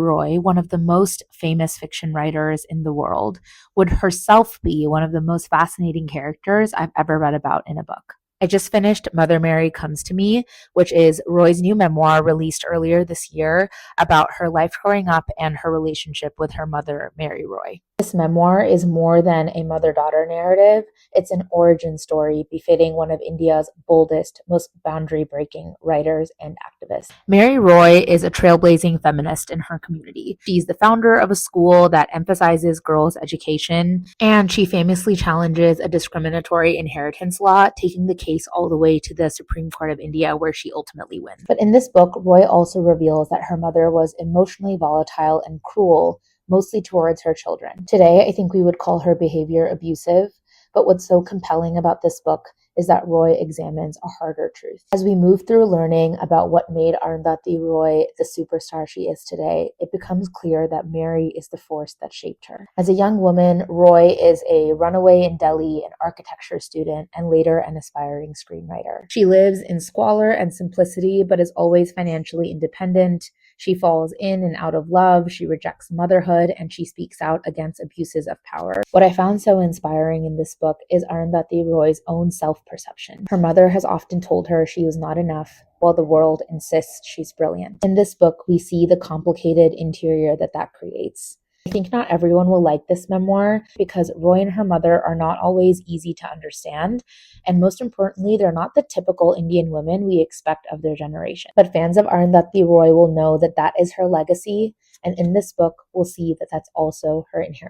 Roy, one of the most famous fiction writers in the world, would herself be one of the most fascinating characters I've ever read about in a book. I just finished Mother Mary Comes to Me, which is Roy's new memoir released earlier this year about her life growing up and her relationship with her mother, Mary Roy. This memoir is more than a mother-daughter narrative. It's an origin story befitting one of India's boldest, most boundary-breaking writers and activists. Mary Roy is a trailblazing feminist in her community. She's the founder of a school that emphasizes girls' education, and she famously challenges a discriminatory inheritance law, taking the case all the way to the Supreme Court of India, where she ultimately wins. But in this book, Roy also reveals that her mother was emotionally volatile and cruel, mostly towards her children. Today, I think we would call her behavior abusive, but what's so compelling about this book is that Roy examines a harder truth. As we move through learning about what made Arundhati Roy the superstar she is today, it becomes clear that Mary is the force that shaped her. As a young woman, Roy is a runaway in Delhi, an architecture student, and later an aspiring screenwriter. She lives in squalor and simplicity, but is always financially independent. She falls in and out of love, she rejects motherhood, and she speaks out against abuses of power. What I found so inspiring in this book is Arundhati Roy's own self-perception. Her mother has often told her she was not enough, while the world insists she's brilliant. In this book, we see the complicated interior that creates. I think not everyone will like this memoir because Roy and her mother are not always easy to understand, and most importantly, they're not the typical Indian women we expect of their generation. But fans of Arundhati Roy will know that is her legacy, and in this book, we'll see that that's also her inheritance.